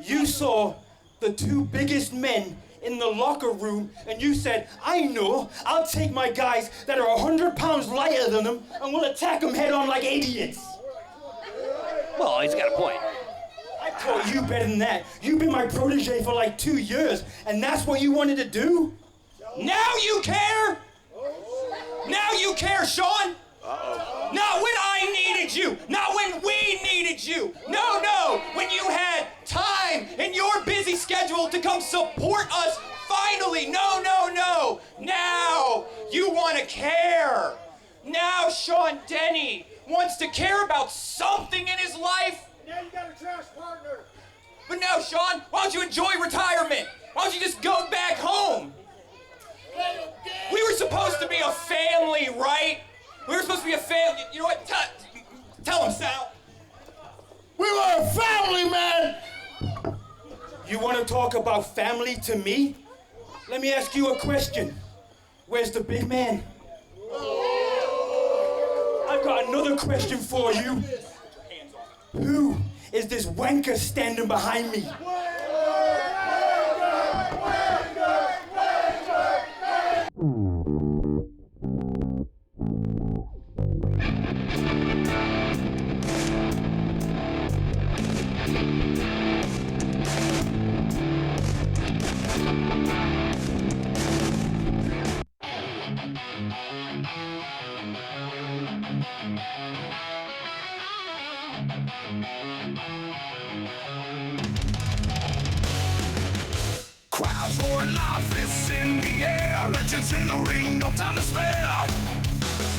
You saw the two biggest men in the locker room, and you said, I know, I'll take my guys that are 100 pounds lighter than them, and we'll attack them head on like idiots. Well, he's got a point. I taught you better than that. You've been my protege for like 2 years, and that's what you wanted to do? Now you care? Now you care, Sean? Not when I needed you. Not when we needed you. No. When you had time in your busy schedule to come support us finally. No. Now you want to care. Now Sean Denny wants to care about something in his life. Now you got a trash partner. But no, Sean, why don't you enjoy retirement? Why don't you just go back home? We were supposed to be a family, right? We were supposed to be a family. You know what? Tell him, Sal. We were a family, man. You want to talk about family to me? Let me ask you a question. Where's the big man? I've got another question for you. Who is this wanker standing behind me? Crowds roaring loud, fists in the air, legends in the ring, no time to spare.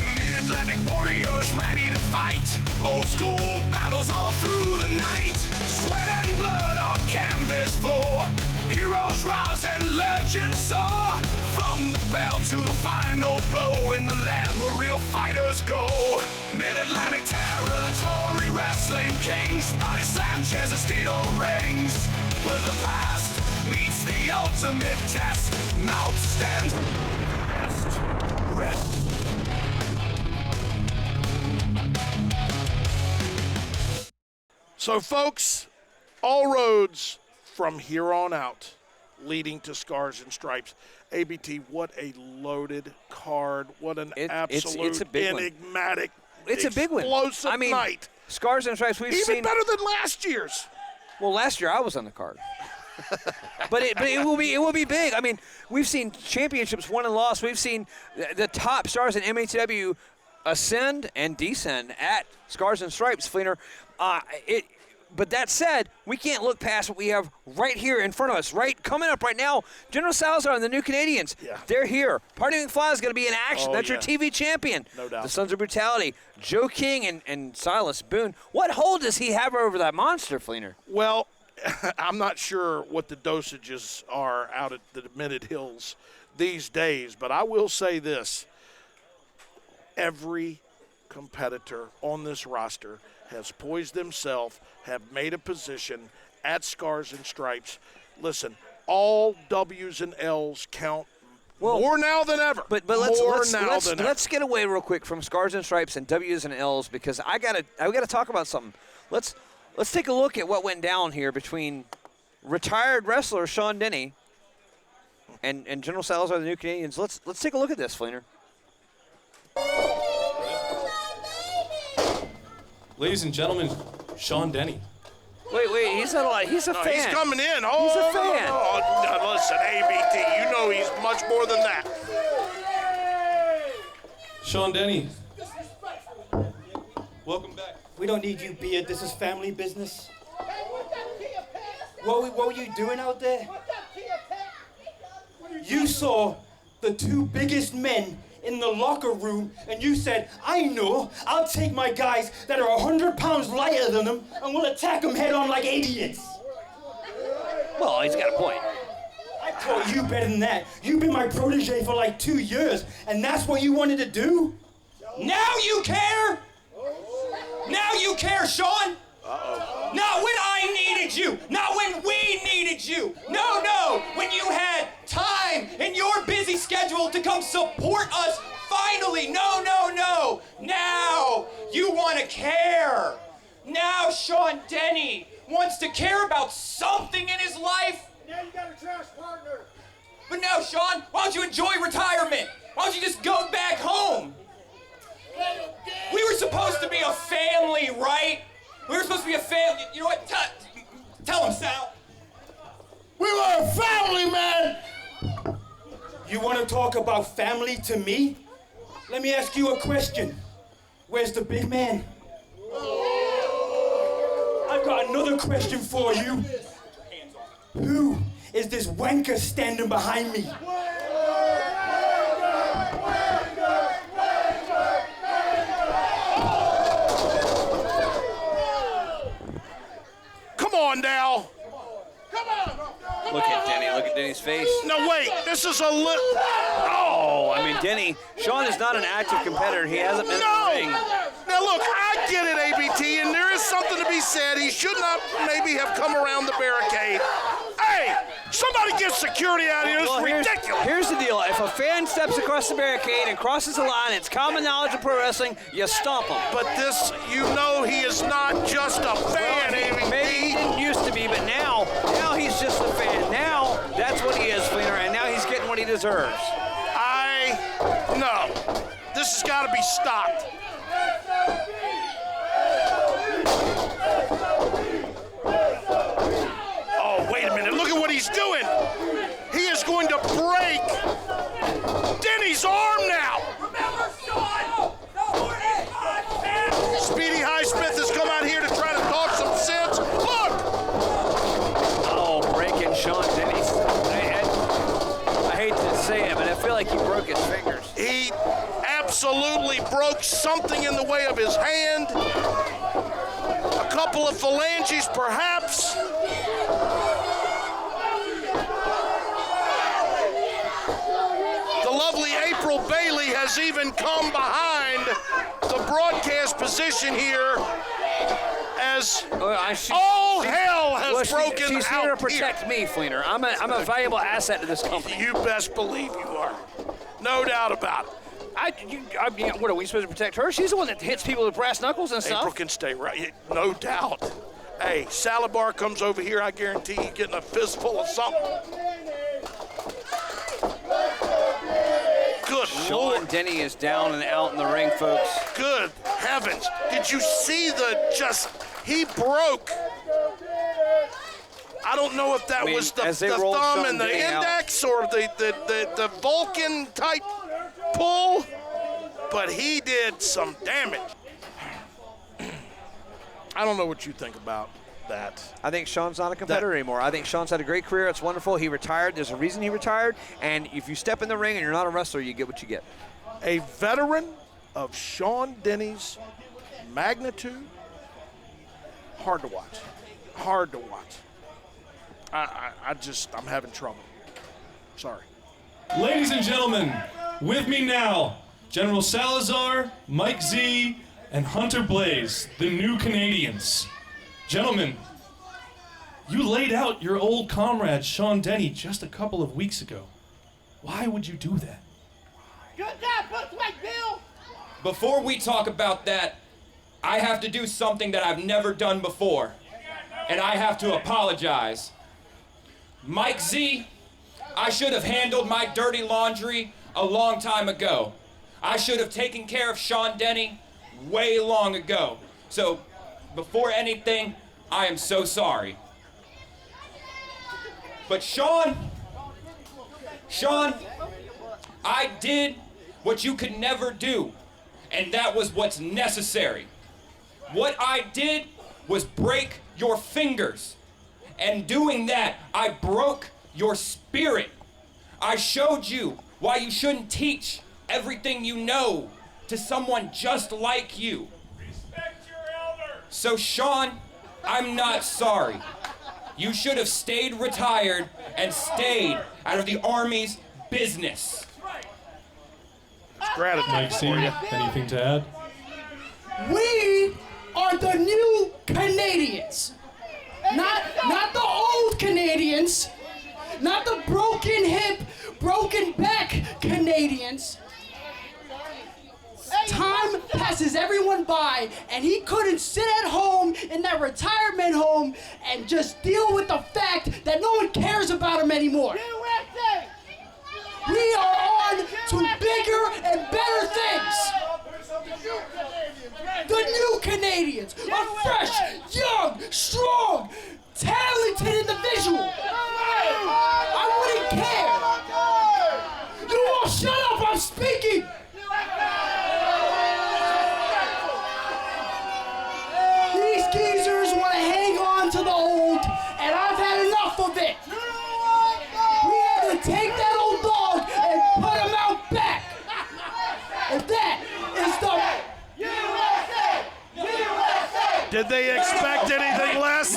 Mid-Atlantic warriors ready to fight, old school battles all through the night. Sweat and blood on canvas floor, heroes rise and legends soar. From the bell to the final blow, in the land where real fighters go. Mid-Atlantic territory wrestling kings, Bobby Sanchez and steel rings. Where the past meets the ultimate test, now stand rest. So folks, all roads from here on out leading to Scars and Stripes. ABT, what a loaded card. What an absolute it's a big enigmatic, it's a big one. explosive night. Scars and Stripes, we've seen. Even better than last year's. Well, last year I was on the card. but it will be big. I mean, we've seen championships won and lost. We've seen the top stars in MATW ascend and descend at Scars and Stripes, Fleener. But that said, we can't look past what we have right here in front of us. Right, coming up right now, General Salazar and the New Canadians. Yeah. They're here. Party McFly is going to be in action. Oh, That's yeah. your TV champion. No doubt. The Sons of Brutality, Joe King and Silas Boone. What hold does he have over that monster, Fleener? Well, I'm not sure what the dosages are out at the Admitted Hills these days, but I will say this. Every competitor on this roster has poised themselves, have made a position at Scars and Stripes. Listen, all W's and L's count more now than ever. But let's get away real quick from Scars and Stripes and W's and L's, because I gotta talk about something. Let's take a look at what went down here between retired wrestler Sean Denny and General Salazar, the New Canadians. Let's take a look at this, Fleener. Ladies and gentlemen, Sean Denny. Wait, he's not alive. He's a fan. He's coming in. He's a fan. No, listen, ABT, you know he's much more than that. Sean Denny. Welcome back. We don't need you, Beard. This is family business. What were you doing out there? You saw the two biggest men in the locker room, and you said, I know, I'll take my guys that are 100 pounds lighter than them, and we'll attack them head on like idiots. Well, he's got a point. I taught you better than that. You've been my protege for like 2 years, and that's what you wanted to do? Now you care? Now you care, Sean? Not when I needed you. Not when we needed you. No. When you had time in your busy schedule to come support us finally. No. Now you want to care. Now Sean Denny wants to care about something now, Sean? Why don't you enjoy retirement? Why don't you just go back home? We were supposed to be a family, right? We were supposed to be a family. You know what? Tell him, Sal. We were a family, man. You want to talk about family to me? Let me ask you a question. Where's the big man? I've got another question for you. Who is this wanker standing behind me? Come on now. Look at Denny. Look at Denny's face. No, wait. This is a little. Oh, I mean, Denny. Sean is not an active competitor. He hasn't been in the ring. Now, look, I get it, ABT, and there is something to be said. He should not maybe have come around the barricade. Hey, somebody get security out of here. This is ridiculous. Here's the deal. If a fan steps across the barricade and crosses the line, it's common knowledge of pro wrestling, you stomp him. But this, you know, he is not just a fan, ABT. Maybe he didn't used to be, but now he's just a fan. Now, that's what he is, Fleener, and now he's getting what he deserves. No. This has got to be stopped. Oh, wait a minute. Look at what he's doing. He is going to break Denny's arm now. Speedy Highsmith has come out here to try to talk some sense. Look! Oh, breaking Sean Denny's. I hate to say it, but I feel like he broke his fingers. He absolutely broke something in the way of his hand. A couple of phalanges, perhaps. The lovely April Bailey has even come behind the broadcast position here as all hell has broken she's out here to protect here. me, Fleener. I'm a valuable asset to this company. You best believe you are. No doubt about it. What are we supposed to protect her? She's the one that hits people with brass knuckles and stuff. April can stay right, no doubt. Hey, Salabar comes over here, I guarantee he's getting a fistful of something. Good Sean Lord. Denny is down and out in the ring, folks. Good heavens. Did you see he broke. I don't know if that was the thumb and the index or the Vulcan type pull, but he did some damage. I don't know what you think about that. I think Sean's not a competitor anymore. I think Sean's had a great career. It's wonderful. He retired. There's a reason he retired. And if you step in the ring and you're not a wrestler, you get what you get. A veteran of Sean Denny's magnitude, hard to watch. Hard to watch. I'm having trouble. Sorry. Ladies and gentlemen, with me now, General Salazar, Mike Z, and Hunter Blaze, the new Canadians. Gentlemen, you laid out your old comrade Sean Denny just a couple of weeks ago. Why would you do that? Good job, Bushwick Bill. Before we talk about that, I have to do something that I've never done before, and I have to apologize. Mike Z, I should have handled my dirty laundry a long time ago. I should have taken care of Sean Denny way long ago. So, before anything, I am so sorry. But Sean, I did what you could never do, and that was what's necessary. What I did was break your fingers, and doing that, I broke your spirit. I showed you why you shouldn't teach everything you know to someone just like you. Respect your elders. So Sean, I'm not sorry. You should have stayed retired and stayed out of the Army's business. Gratitude. Mike Z, anything to add? We are the new Canadians. Not the old Canadians. Not the broken hip, broken back Canadians. Time passes everyone by, and he couldn't sit at home in that retirement home and just deal with the fact that no one cares about him anymore. USA! We are on to bigger and better things. The new Canadians, a fresh, young, strong, talented individual. I wouldn't care. You all shut up, I'm speaking. These geezers want to hang on to the old, and I've had enough of it. We had to take that old dog and put him out back. And that is the USA! Did they expect anything less?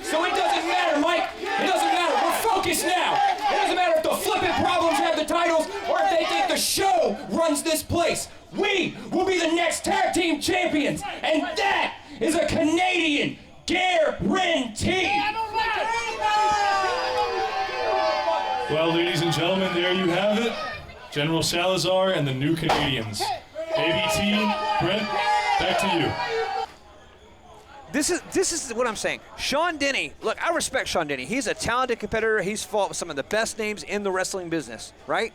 So it doesn't matter, Mike. It doesn't matter. We're focused now. It doesn't matter if the flippin' problems have the titles or if they think the show runs this place. We will be the next tag team champions, and that is a Canadian guarantee. Well, ladies and gentlemen, there you have it. General Salazar and the new Canadians. ABT, Brent, back to you. This is what I'm saying. Sean Denny, look, I respect Sean Denny. He's a talented competitor. He's fought with some of the best names in the wrestling business, right?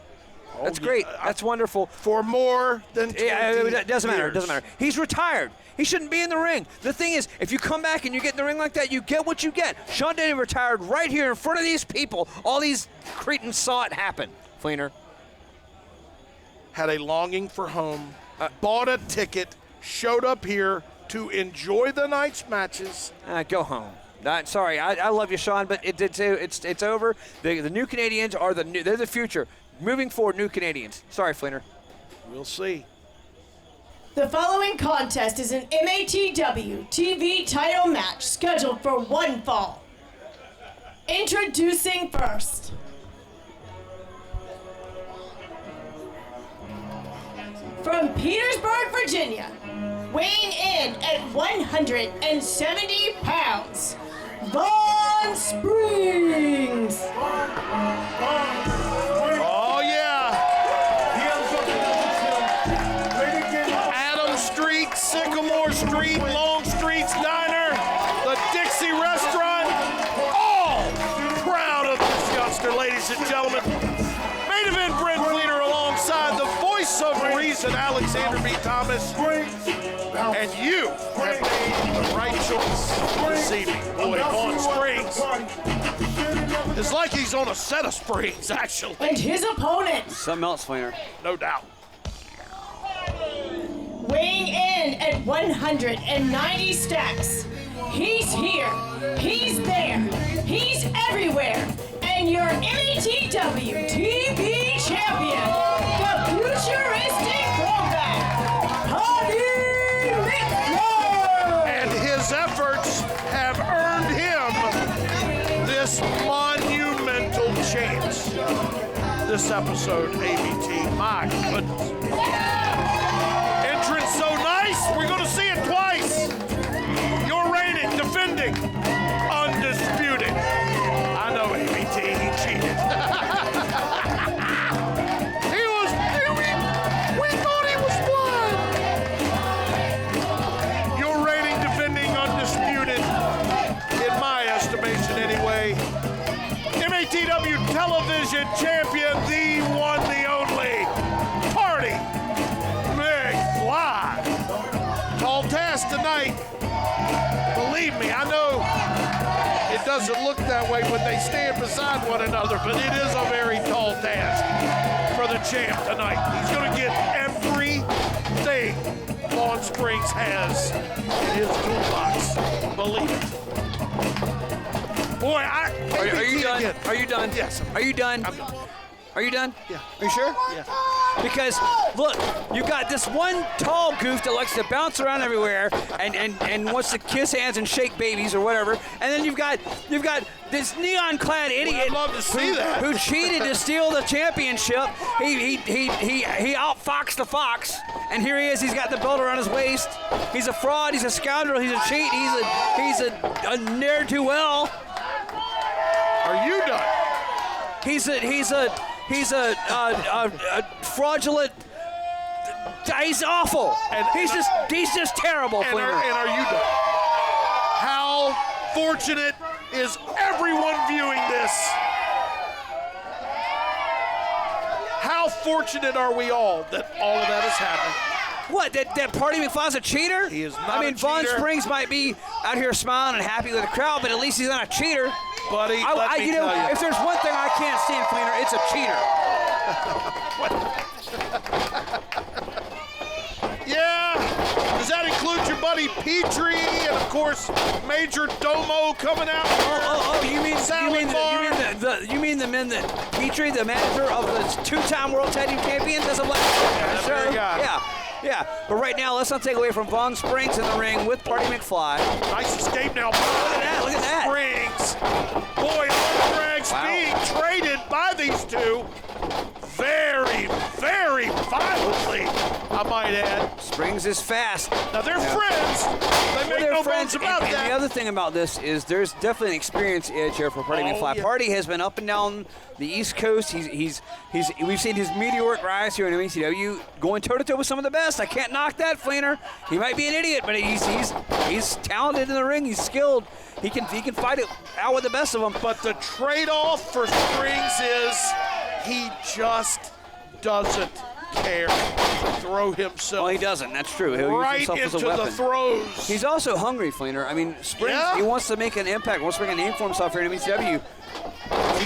That's great. That's wonderful. For more than 20 it doesn't matter. It years. doesn't matter. He's retired. He shouldn't be in the ring. The thing is, if you come back and you get in the ring like that, you get what you get. Sean Denny retired right here in front of these people. All these cretins saw it happen. Fleener. Had a longing for home, bought a ticket, showed up here to enjoy the night's matches. Go home. Sorry, I love you, Sean, but it's over. The new Canadians are they're the future. Moving forward, new Canadians. Sorry, Fleener. We'll see. The following contest is an MATW TV title match scheduled for one fall. Introducing first. From Petersburg, Virginia, weighing in at 170 pounds, Von Springs. Oh, yeah. Adam Street, Sycamore Street, Long Street's Diner, the Dixie Restaurant, all proud of this youngster, ladies and gentlemen. Main event, Brent Fleener alongside the voice of reason, Alexander B. Thomas. And you have made the right choice this evening. Boy, Vaughn Springs. It's like he's on a set of springs, actually. And his opponent, Something else, Fleener. No doubt. weighing in at 190 steps. He's here, he's there, he's everywhere, and your MATW TV champion, the futuristic throwback, Honey McFly! And his efforts have earned him this monumental chance. This episode, ABT, my goodness. Entrance so nice, we're going to see it twice. You're reigning, defending, undisputed. I know ABT, he cheated. We thought he was blind. You're reigning, defending, undisputed, in my estimation anyway. MATW television champion, the one, the only, Party McFly. Tall task tonight. Believe me, I know it doesn't look that way when they stand beside one another, but it is a very tall task for the champ tonight. He's going to get everything Vaughn Springs has in his toolbox. Believe it. Boy, Are you done? again. Are you done? Yes. Are you done? I'm done. Are you done? Yeah. Are you sure? Yeah. Because look, you got this one tall goof that likes to bounce around everywhere and wants to kiss hands and shake babies or whatever, and then you've got this neon-clad idiot I'd love to see that. who cheated to steal the championship. He outfoxed the fox, and here he is. He's got the belt around his waist. He's a fraud. He's a scoundrel. He's a cheat. He's a ne'er-do-well. Are you done? He's a fraudulent. He's awful. He's just terrible. And are you done? How fortunate is everyone viewing this fortunate are we all that all of that has happened. What, that Party McFly's a cheater? He is not I mean, a Vaughn cheater. Springs might be out here smiling and happy with the crowd, but at least he's not a cheater. Buddy, let me you know, tell you. if there's one thing I can't stand, Fleener, it's a cheater. Yeah. Does that include your buddy Petrie and, of course, Major Domo coming out? You mean the men that Petrie, the manager of the two-time World Tag Team Champion, doesn't let very guy. Yeah. But right now, let's not take away from Vaughn Springs in the ring with Party McFly. Nice escape now. Look at that. Springs. Boy, Drags being traded by these two very, very violently, I might add. Springs is fast. Now, they're friends. They make no bones about that. And the other thing about this is there's definitely an experience edge here for Party McFly. Yeah. Party has been up and down the East Coast. We've seen his meteoric rise here in MATW, going toe-to-toe with some of the best. I can't knock that, Fleener. He might be an idiot, but he's talented in the ring. He's skilled. He can fight it out with the best of them. But the trade-off for Springs is he just doesn't care to throw himself. Well, he doesn't. That's true. He'll right use himself as a into weapon. the throws. He's also hungry, Fleener. I mean, Springs, he wants to make an impact, wants to make a name for himself here in MATW.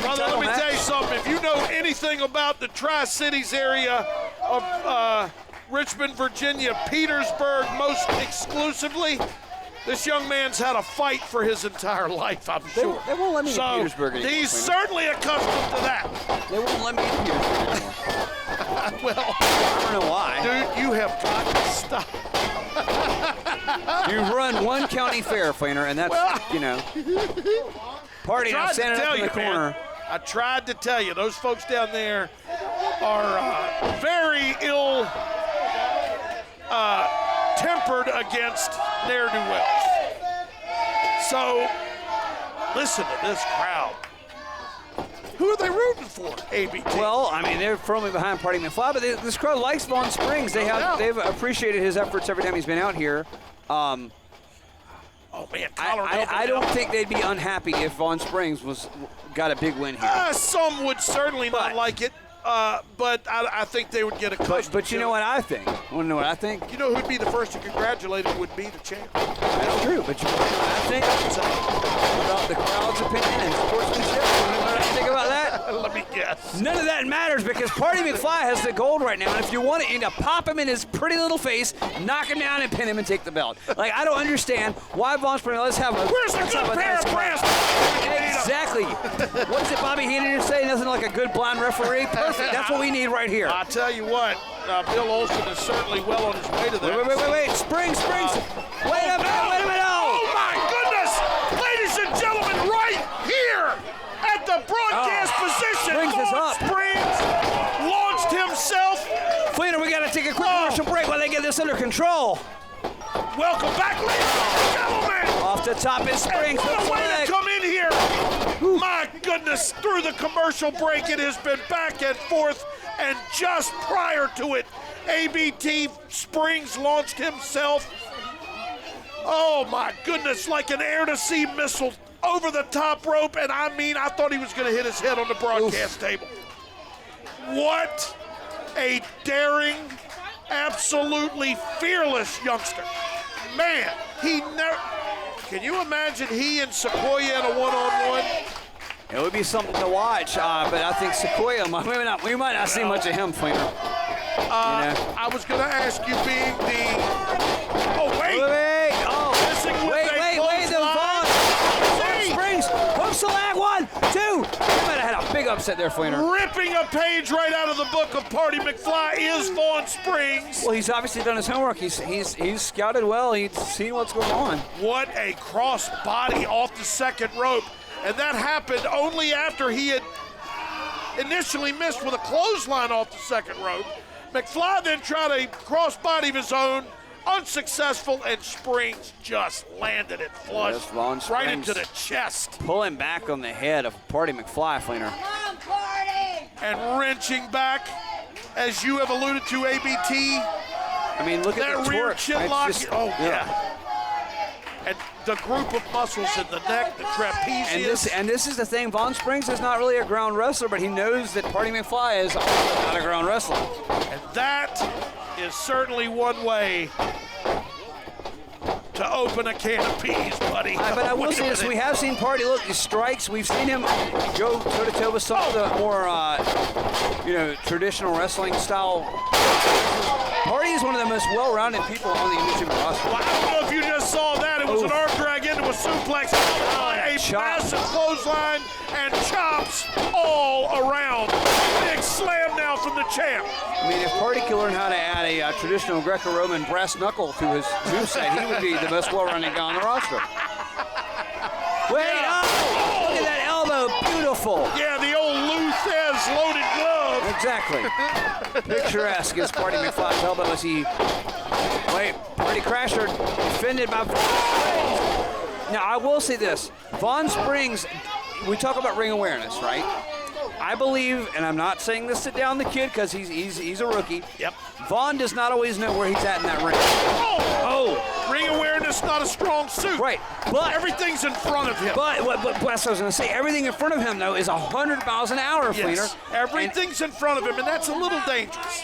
Brother, let me tell you something. If you know anything about the Tri-Cities area of Richmond, Virginia, Petersburg most exclusively, this young man's had a fight for his entire life, I'm sure. They won't let me in Petersburg anymore. He's certainly accustomed to that. They won't let me in Petersburg anymore. Well, I don't know why. dude, you have got to stop. You've run one county fair, Fleener, and that's, Party now standing up in the corner. Man, I tried to tell you, those folks down there are very ill tempered against ne'er-do-wells. So, listen to this crowd. Who are they rooting for, ABT? Well, I mean, they're firmly behind Party McFly, but this crowd likes Vaughn Springs. They've appreciated his efforts every time he's been out here. Oh, man, I don't think they'd be unhappy if Vaughn Springs got a big win here. Some would certainly not like it, but I think they would get accustomed But you know what I think? Want to know what I think? You know who'd be the first to congratulate him would be the champ. That's true, but you know what I think about the crowd's opinion and sportsmanship? You know what I think about that? Let me guess. None of that matters because Party McFly has the gold right now, and if you want it, you need to pop him in his pretty little face, knock him down, and pin him and take the belt. Like, I don't understand why Vaughn Springs. Where's the good pair of brass? Exactly. What is it Bobby Heenan say? Nothing like a good blind referee? Perfect. That's what we need right here. I tell you what, Bill Olsen is certainly well on his way to that. Wait. Springs. Wait a minute. Oh, my goodness. Ladies and gentlemen, right here at the broadcast position, Springs is up. Springs launched himself. Fleener, we got to take a quick commercial break while they get this under control. Welcome back, ladies and gentlemen. Off the top is Springs. What a way to come in here. My goodness, through the commercial break, it has been back and forth, and just prior to it, ABT Springs launched himself. Oh, my goodness, like an air-to-sea missile over the top rope, and I thought he was going to hit his head on the broadcast table. What a daring, absolutely fearless youngster. Man, he never... Can you imagine he and Sequoia in a one-on-one? It would be something to watch, but I think Sequoia, we might not see much of him, Fleener. I was going to ask you being the... Oh, wait! Wait, the Vaughn Springs hooks the lag, 1, 2. You might have had a big upset there, Fleener. Ripping a page right out of the book of Party McFly is Vaughn Springs. Well, he's obviously done his homework. He's scouted well. He's seen what's going on. What a cross body off the second rope. And that happened only after he had initially missed with a clothesline off the second rope. McFly then tried a cross body of his own, unsuccessful, and Springs just landed it flush right into the chest. Pulling back on the head of Party McFly, Fleener. Come on, Party! And wrenching back, as you have alluded to, ABT. I mean, look at that the rear torque. chin lock. Just, yeah. And the group of muscles in the neck, the trapezius. And this is the thing. Von Springs is not really a ground wrestler, but he knows that Party McFly is also not a ground wrestler. And that is certainly one way to open a can of peas, buddy. But I will say this, we have seen Party, look, his strikes, we've seen him go toe-to-toe with some of the more, traditional wrestling style. Party is one of the most well-rounded people on the industry roster. Well, I don't know if you just saw that. It was an arm drag into a suplex, a massive clothesline, and chops all around. Big slam now from the champ. I mean, if Party could learn how to add a traditional Greco-Roman brass knuckle to his moveset, he would be the most well-rounded guy on the roster. Wait, oh, look at that elbow, beautiful. Yeah, the old Lou Thez loaded glove. Exactly. Picturesque is Party McFly's elbow as he, Party Crasher defended by Von Springs. Now, I will say this, Von Springs, we talk about ring awareness, right? I believe, and I'm not saying this to down the kid because he's a rookie. Yep. Von does not always know where he's at in that ring. Oh! Ring awareness, not a strong suit. Right, but everything's in front of him. But that's what I was going to say. Everything in front of him, though, is 100 miles an hour, Fleener. Yes, everything's in front of him, and that's a little dangerous.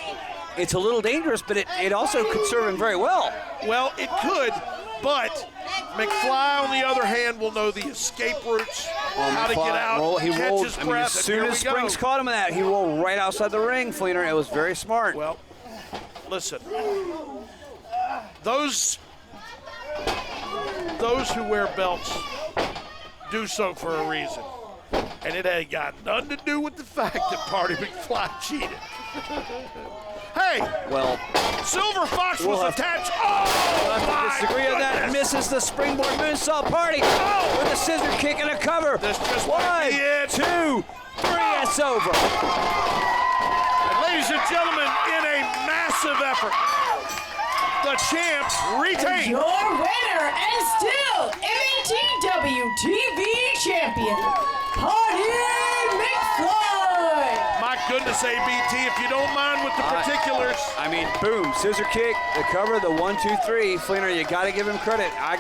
It's a little dangerous, but it also could serve him very well. Well, it could, but McFly, on the other hand, will know the escape routes, how to get out, catch his breath, as soon as Springs caught him in that, he rolled right outside the ring, Fleener. It was very smart. Well, listen, those who wear belts do so for a reason, and it ain't got nothing to do with the fact that Party McFly cheated. Hey! Well, Silver Fox was attached. We'll have to disagree on that. Misses the springboard moonsault. Party with a scissor kick and a cover. This just 1, might be it. 2, 3, it's over. And ladies and gentlemen, in a massive effort, the champ retains. Your winner and still MATW TV champion, Party McFly. My goodness, ABT, if you don't mind with the particulars. I mean, boom, scissor kick, the cover, the 1, 2, 3. Fleener, you got to give him credit. I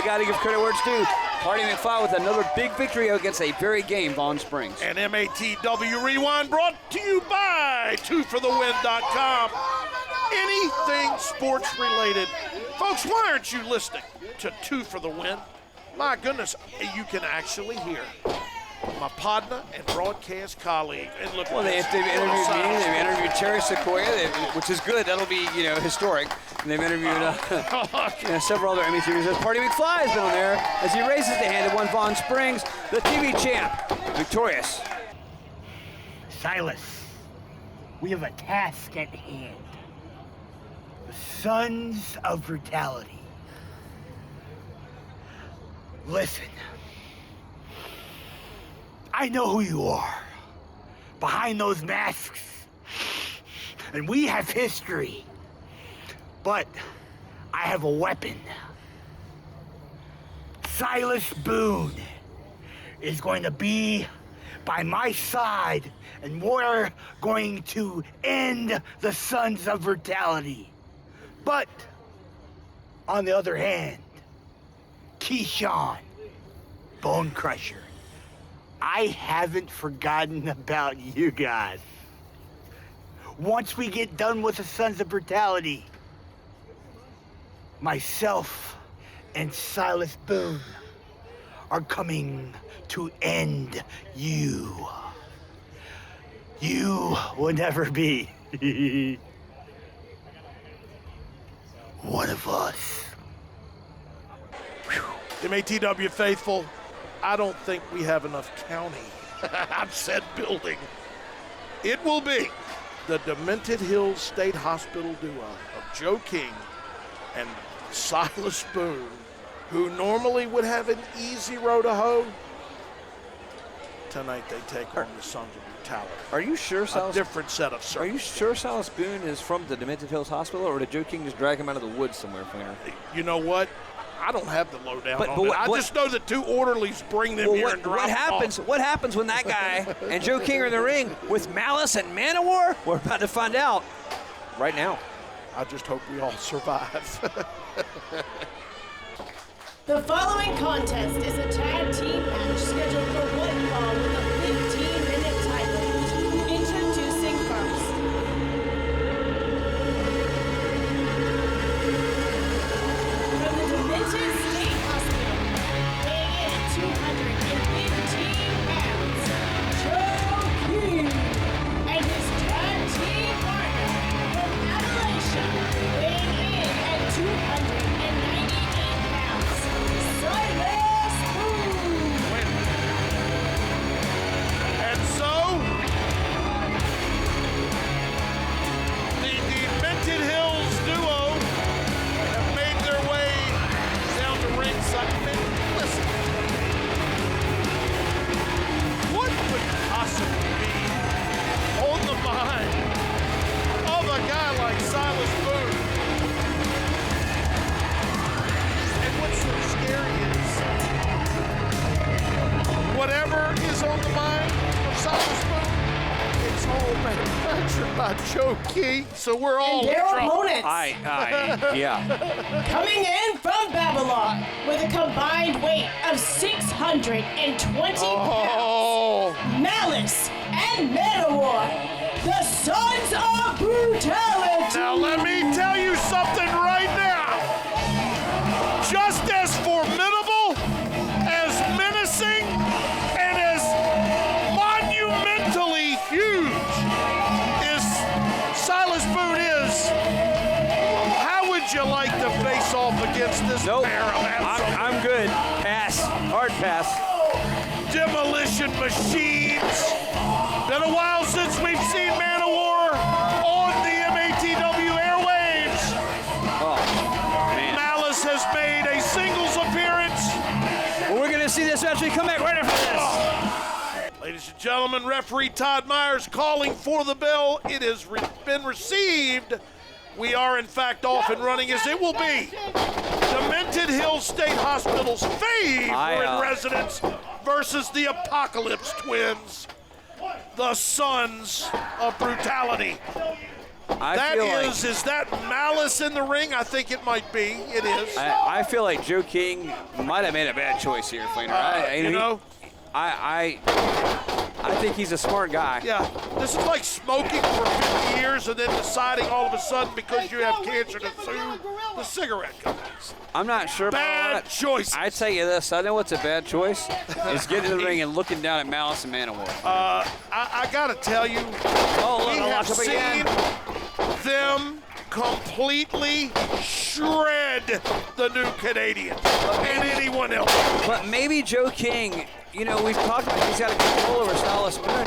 got to give credit where it's due. Party McFly with another big victory against a very game Von Springs. And MATW Rewind brought to you by TwoForTheWin.com. Anything sports related. Folks, why aren't you listening to Two for the Win? My goodness, you can actually hear my partner and broadcast colleague. And look, well, they've interviewed me, they've interviewed Terry Sequoia, which is good. That'll be, historic. And they've interviewed several other Emmy series. Party McFly has been on there as he raises the hand of one Von Springs, the TV champ, victorious. Silas, we have a task at hand. The Sons of Brutality. Listen. I know who you are. Behind those masks. And we have history. But I have a weapon. Silas Boone is going to be by my side, and we're going to end the Sons of Brutality. But on the other hand, Keyshawn, Bone Crusher, I haven't forgotten about you guys. Once we get done with the Sons of Brutality, myself and Silas Boone are coming to end you. You will never be one of us. MATW faithful, I don't think we have enough county. I've said building. It will be the Demented Hills State Hospital duo of Joe King and Silas Boone, who normally would have an easy road to hoe. Tonight they take on the Sons of Brutality. Are you sure, Silas? A different set of circles. Are you sure Silas Boone is from the Demented Hills Hospital, or did Joe King just drag him out of the woods somewhere, Fleener? You know what? I don't have the lowdown on it. I just know that two orderlies bring them here and drop them off. What happens when that guy and Joe King are in the ring with Malice and Man of War? We're about to find out right now. I just hope we all survive. The following contest is a tag team match scheduled for one fall with a 15-minute time limit. Introducing first. From the Demented State Hospital, weighing in at 215 pounds, Joe King, and his tag team partner from Appalachia, weighing in at 298 pounds, Silas Boone. And so, the Demented Hills duo have made their way down to ringside. Listen, what would possibly be on the mind of a guy like Silas Boone? And what's so scary is whatever is on the mind of Silas Boone, it's all manufactured by Joe King, so we're all And in their trouble. opponents. Yeah. Coming in from Babylon with a combined weight of 620 pounds, Oh, Malice and MATWOnline, the Sons of Brutality. now let me tell you something right now. Just as formidable, as menacing, and as monumentally huge as Silas Boone is, how would you like to face off against this Nope. pair of absolute I'm good. Pass. Hard pass. demolition machines? Been a while since we've seen Man of War on the MATW airwaves. Oh, man. Malice has made a singles appearance. Well, we're going to see this match. We come back right after this. Ladies and gentlemen, referee Todd Myers calling for the bell. It has been received. We are, in fact, off and running as it will be Demented Hills State Hospital's favorite residents versus the Apocalypse Twins, the Sons of Brutality. Is that Malice in the ring? I think it might be. It is. I feel like Joe King might have made a bad choice here, Flaner. I think he's a smart guy. Yeah, this is like smoking for 50 years and then deciding all of a sudden because you have cancer to sue the cigarette companies. I'm not sure about Bad that. choice. I tell you this, I know what's a bad choice is getting in the ring and looking down at Malice and Man of War. I gotta tell you, we have seen them completely shred the new Canadians and anyone else. But maybe Joe King, you know, we've talked about he's got a control over Silas Boone.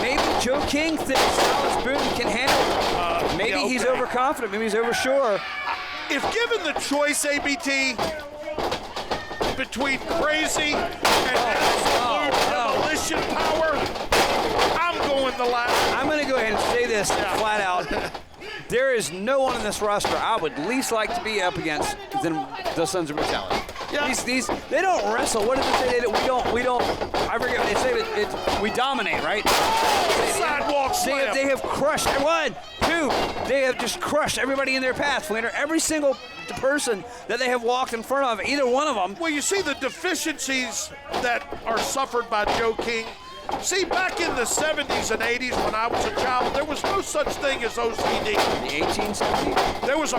Maybe Joe King thinks Silas Boone can handle it. Maybe he's overconfident. Maybe he's oversure. If given the choice, ABT, between crazy and absolute demolition power, I'm going the last. I'm going to go ahead and say this flat out. There is no one in this roster I would least like to be up against than the Sons of Brutality. Yeah. These they don't wrestle. What did they say? We don't. I forget what they say. We dominate, right? Sidewalk slam. They have crushed one, two. They have just crushed everybody in their path. Flander, every single person that they have walked in front of, either one of them. Well, you see the deficiencies that are suffered by Joe King. See, back in the 70s and 80s when I was a child, there was no such thing as OCD. The 1870s? There was a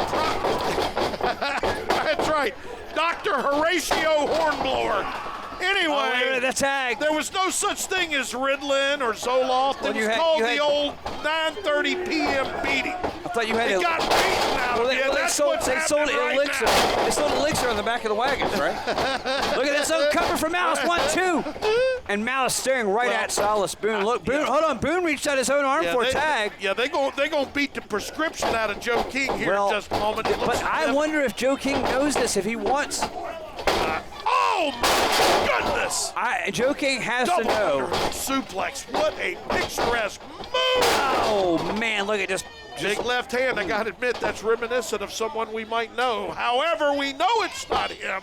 That's right. Dr. Horatio Hornblower. Anyway, the tag. There was no such thing as Ritalin or Zoloft. It was called the old 9:30 p.m. beating. I thought you had it. Got beaten out of you. That's what's happening right elixir. now. They sold elixir on the back of the wagons, right? Look at this cover for Malice. 1, 2. And Malice staring right at Silas Boone. Look, Boone, hold on. Boone reached out his own arm for a tag. Yeah, they're gonna beat the prescription out of Joe King here in just a moment. But I wonder if Joe King knows this, if he wants. Oh my goodness! Joe King has to know. Suplex. What a picturesque move! Oh man, look at just big left hand. I gotta admit that's reminiscent of someone we might know. However, we know it's not him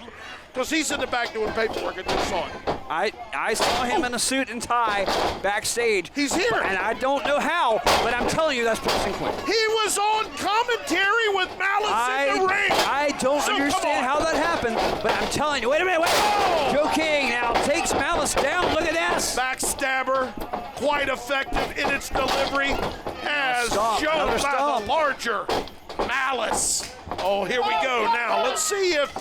because he's in the back doing paperwork. I just saw it. I saw him in a suit and tie backstage. He's here. And I don't know how, but I'm telling you that's Preston Quinn. He was on commentary with Malice in the ring. I don't understand how that happened, but I'm telling you. Wait a minute, wait. Oh. Joe King now takes Malice down. Look at this. Backstabber, quite effective in its delivery, as shown by the larger Malice. Oh, here we go now. Let's see if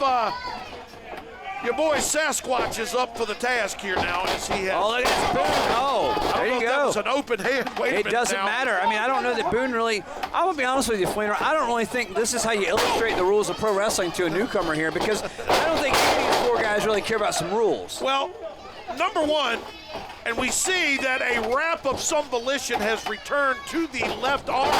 your boy Sasquatch is up for the task here now. As he has. Oh, look at this. Oh, there you go. That was an open hand. Wait a minute. It doesn't matter. I mean, I don't know that Boone really. I'm gonna be honest with you, Fleener. I don't really think this is how you illustrate the rules of pro wrestling to a newcomer here, because I don't think any of these four guys really care about some rules. Well, number one, and we see that a wrap of some volition has returned to the left arm.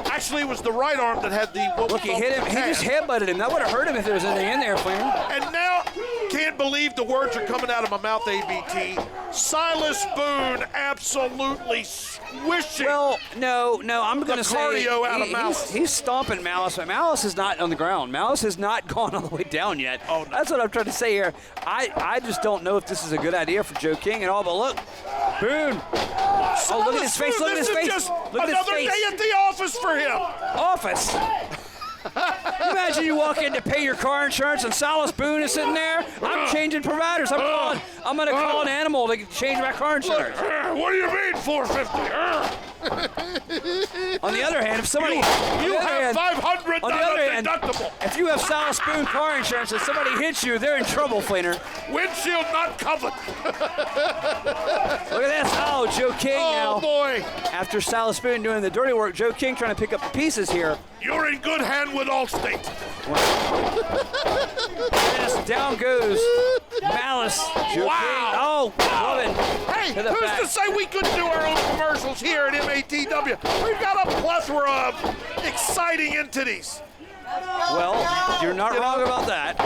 Actually, it was the right arm that had the. Look, he hit him. He just headbutted him. That would have hurt him if there was anything in there, Fleener. And now, can't believe the words are coming out of my mouth, ABT. Silas Boone absolutely squishing. Well, no, I'm going to say cardio out of Malice. He's stomping Malice, but Malice is not on the ground. Malice has not gone all the way down yet. Oh, no. That's what I'm trying to say here. I just don't know if this is a good idea for Joe King at all. But look, Boone. Oh, look at his face. Look at his face. Just look at his another face. day at the office for him. Office. Imagine you walk in to pay your car insurance and Silas Boone is sitting there. I'm changing providers. I'm going to call an animal to change my car insurance. What do you mean, $450? On the other hand, if somebody you have $500 deductible. If you have Silas Boone car insurance and somebody hits you, they're in trouble, Fleener. Windshield not covered. Look at this. Oh, Joe King now. Oh, boy. After Silas Boone doing the dirty work, Joe King trying to pick up the pieces here. You're in good hand with Allstate. Yes, down goes Malice. Joe Wow. King. Oh, woman. Hey, To the who's back. to say we couldn't do our own commercials here at MATW? We've got a plethora of exciting entities. Well, you're not wrong about that.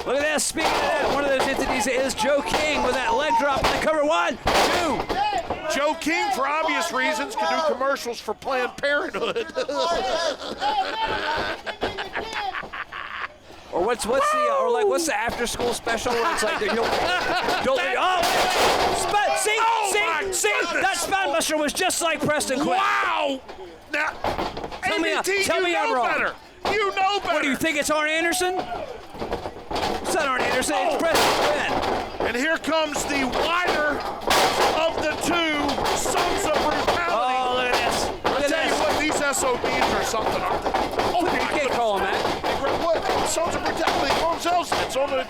Look at this. Speaking of that, one of those entities is Joe King with that leg drop in the cover. 1, 2. Joe King, for obvious reasons, can do commercials for Planned Parenthood. Or what's the after school special where it's like see that spine buster was just like Preston Quinn. Wow! Now, Tell me I'm wrong. better. You know better. What do you think? It's Arn Anderson? It's not Arn Anderson. It's Preston Quinn. And here comes the wider of the two sons of brutality. Oh, look at this. Look at Tell you this. what, these SOBs are something, aren't they? Oh, You can't call him that. what? Sons of brutality. Call themselves. It's on the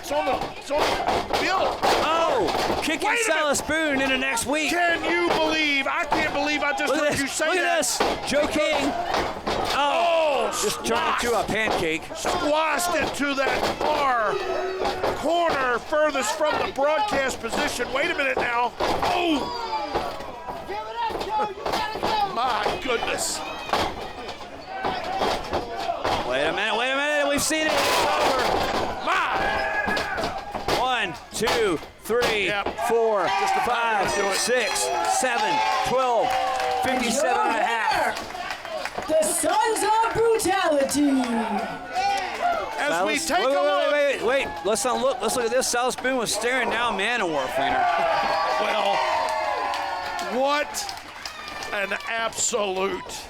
bill. Oh, kicking Wait a Silas Boone into next week. Can you believe? I can't believe I just Look heard at you this. say Look that. at this. Joe King. Oh, Just turned into a pancake. squashed into that far corner furthest from the broadcast position. Wait a minute now. Oh, Give it up, Joe. You gotta go. my goodness. Wait a minute. We've seen it. It's over. My. 1, 2, 3, Yep. 4, 5, 6, 7, 12, 57 and a half. The Sons of Brutality. As we take a look. Wait. Let's not look. Let's look at this. Silas Boone was staring down Man-O-War, Fleener. Well, what an absolute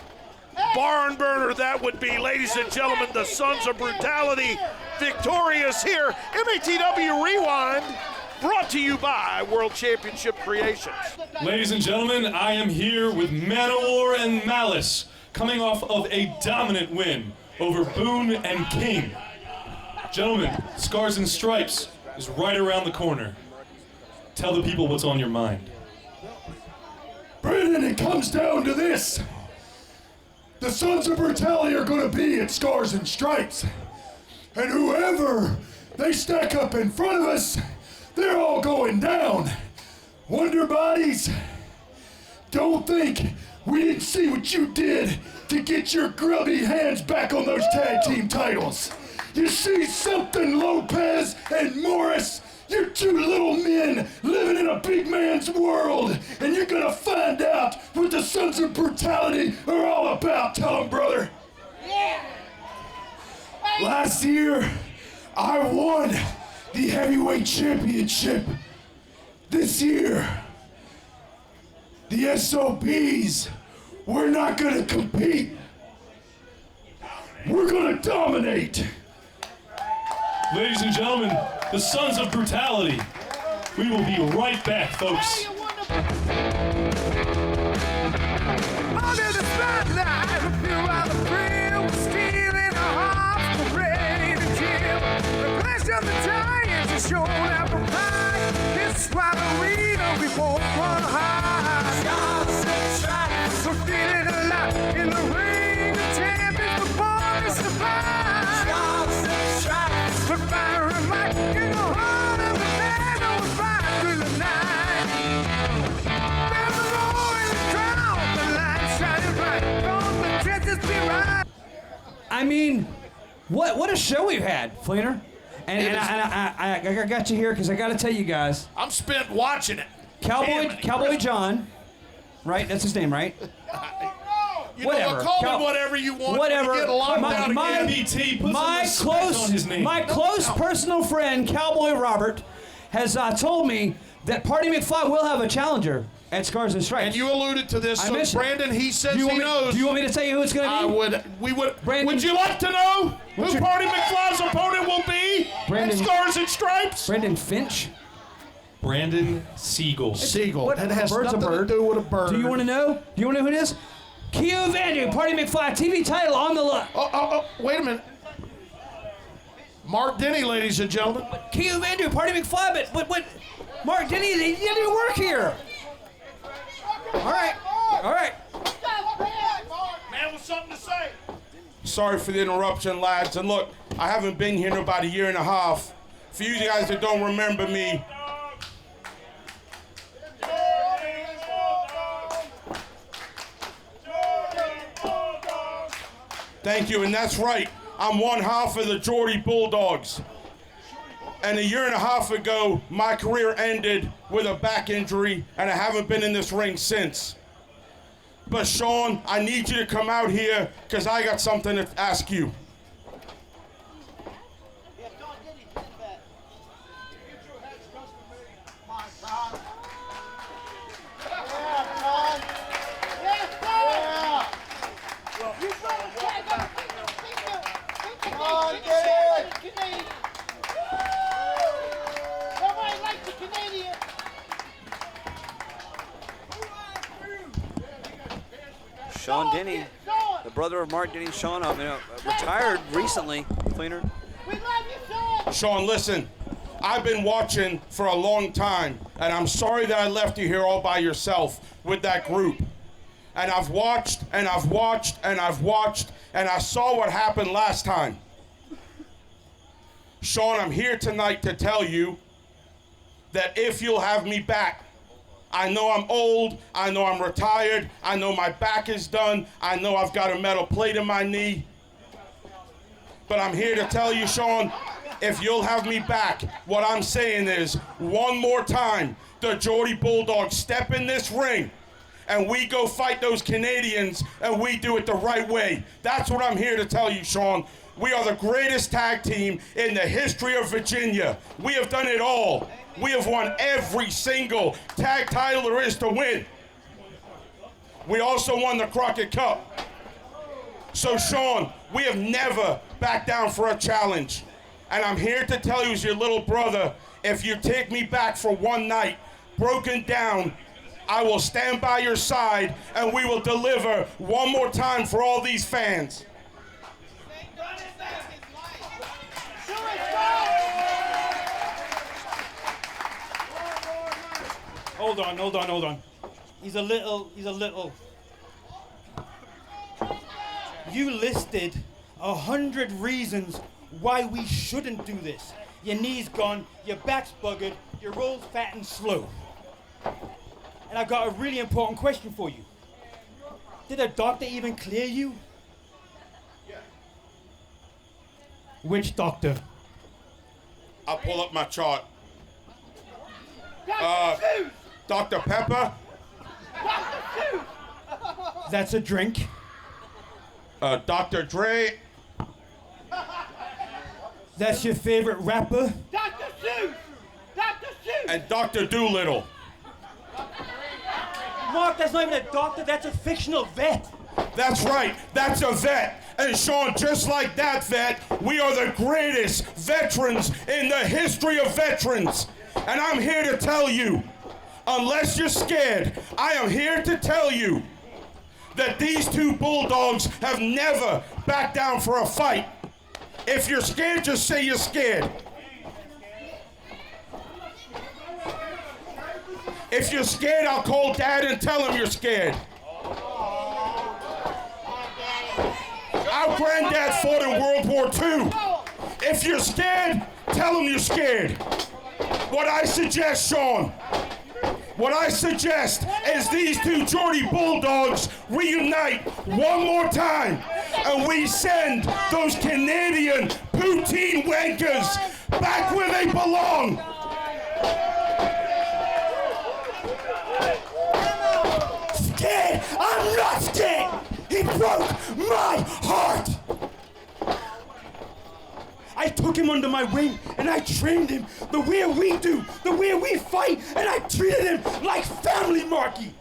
barn burner that would be, ladies and gentlemen. The Sons of Brutality victorious here. MATW Rewind, brought to you by World Championship Creations. Ladies and gentlemen, I am here with MATWOR and Malice, coming off of a dominant win over Boone and King. Gentlemen, Scars and Stripes is right around the corner. Tell the people what's on your mind. Brandon, it comes down to this. The Sons of Brutality are going to be at Scars and Stripes. And whoever they stack up in front of us, they're all going down. Wonder Bodies, don't think we didn't see what you did to get your grubby hands back on those tag team titles. You see something, Lopez and Morris? You're two little men living in a big man's world, and you're gonna find out what the Sons of Brutality are all about. Tell them, brother. Yeah. Last year, I won the heavyweight championship, This year, the SOBs, we're not gonna compete. We're gonna dominate. Ladies and gentlemen, the Sons of Brutality. We will be right back, folks. Under the spotlight, a few other friends were stealing our hearts, were ready to kill. The clash of the giants has shown our pride. This is why we know we won't run high. Stars and stripes, we're feeling alive in the ring of champions. We're born to survive. Stars and stripes, we're fire and light in the heart of the battle. We're fight through the night. There's a roar in the crowd, the light shining bright. Don't the trenches be right. I mean, what a show we've had, Fleener. And I got you here because I got to tell you guys. I'm spent watching it. Cowboy John, right? That's his name, right? You know, call me whatever you want. Whatever. Get locked down again. MBT, put some respect on his name. My close personal friend, Cowboy Robert, has told me that Party McFly will have a challenger at Scars and Stripes. And you alluded to this, I so mentioned- Brandon, he says he knows. Do you want me to tell you who it's going to be? I would. We would. Brandon, would you like to know who your- Party McFly's opponent will be? Brandon- at Scars and Stripes. Brandon Finch. Brandon Siegel. Siegel. That has nothing to do with a bird. Do you want to know? Do you want to know who it is? Keo Vandu, Party McFly, TV title on the look. Oh, wait a minute. Mark Denny, ladies and gentlemen. Keo Vandu, Party McFly, but Mark Denny, he didn't work here. All right. Man with something to say. Sorry for the interruption, lads. And look, I haven't been here in about a year and a half. For you guys that don't remember me, thank you, and that's right. I'm one half of the Geordie Bulldogs. And a year and a half ago, my career ended with a back injury, and I haven't been in this ring since. But Sean, I need you to come out here, because I got something to ask you. Sean Denny, the brother of Mark Denny, Sean, retired recently, Fleener. Sean, listen, I've been watching for a long time, and I'm sorry that I left you here all by yourself with that group. And I've watched, and I've watched, and I've watched, and I saw what happened last time. Sean, I'm here tonight to tell you that if you'll have me back, I know I'm old, I know I'm retired, I know my back is done, I know I've got a metal plate in my knee, but I'm here to tell you, Sean, if you'll have me back, what I'm saying is, one more time, the Geordie Bulldogs step in this ring, and we go fight those Canadians, and we do it the right way. That's what I'm here to tell you, Sean. We are the greatest tag team in the history of Virginia. We have done it all. We have won every single tag title there is to win. We also won the Crockett Cup. So, Sean, we have never backed down for a challenge. And I'm here to tell you as your little brother, if you take me back for one night, broken down, I will stand by your side and we will deliver one more time for all these fans. Hold on. He's a little. You listed 100 reasons why we shouldn't do this. Your knee's gone, your back's buggered, you're old, fat, and slow. And I've got a really important question for you. Did a doctor even clear you? Which doctor? I'll pull up my chart. Dr. Pepper? That's a drink. Dr. Dre? That's your favorite rapper? Dr. Seuss! Dr. Seuss! and Dr. Doolittle. Mark, that's not even a doctor, that's a fictional vet. That's right, that's a vet. And Sean, just like that vet, we are the greatest veterans in the history of veterans. And I'm here to tell you, unless you're scared, I am here to tell you that these two bulldogs have never backed down for a fight. If you're scared, just say you're scared. If you're scared, I'll call Dad and tell him you're scared. Our granddad fought in World War II. If you're scared, tell him you're scared. What I suggest, Sean, what I suggest is these two Geordie Bulldogs reunite one more time and we send those Canadian poutine wankers back where they belong. Scared? I'm not scared! He broke my heart! I took him under my wing and I trained him the way we do, the way we fight, and I treated him like family, Marky.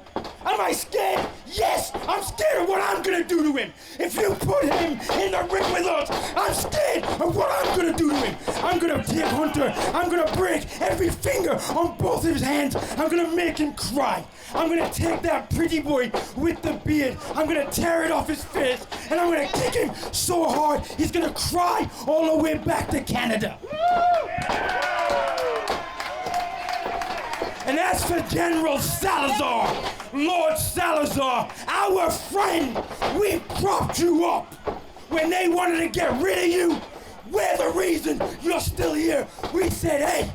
Am I scared? Yes, I'm scared of what I'm gonna do to him. If you put him in the ring with us, I'm scared of what I'm gonna do to him. I'm gonna take Hunter, I'm gonna break every finger on both of his hands. I'm gonna make him cry. I'm gonna take that pretty boy with the beard, I'm gonna tear it off his face, and I'm gonna kick him so hard he's gonna cry all the way back to Canada. And as for General Salazar, Lord Salazar, our friend, we propped you up. When they wanted to get rid of you, we're the reason you're still here. We said, hey,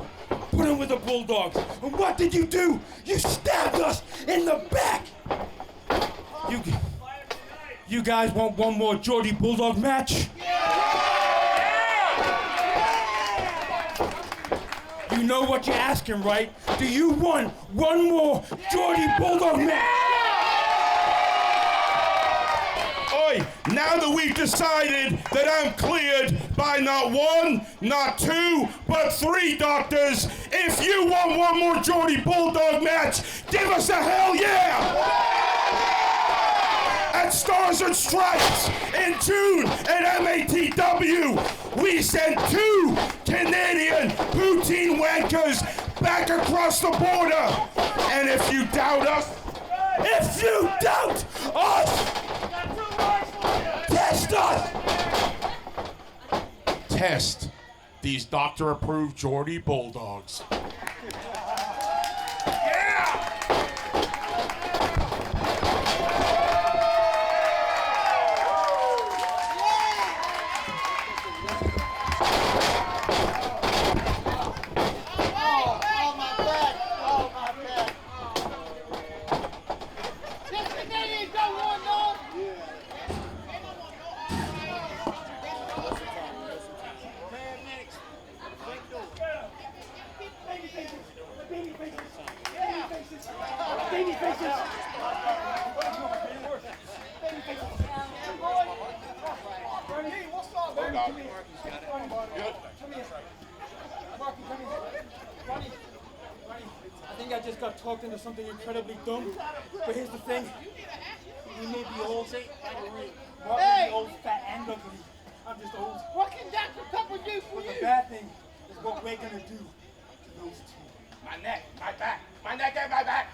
put him with the Bulldogs. And what did you do? You stabbed us in the back. You guys want one more Geordie Bulldog match? You know what you're asking, right? Do you want one more Geordie Bulldog match? Oi, now that we've decided that I'm cleared by not one, not two, but three doctors, if you want one more Geordie Bulldog match, give us a hell yeah! At Stars and Stripes in June at MATW, we sent 2 Canadian poutine wankers back across the border. And if you doubt us, test us! Test these doctor-approved Geordie Bulldogs. I think I just got talked into something incredibly dumb. But here's the thing. We may be old. Mark may be old, fat, and ugly. I'm just old. What can Dr. Pepper do for But you? the bad thing is what we're gonna do to those two. My neck, my back, my neck and my back.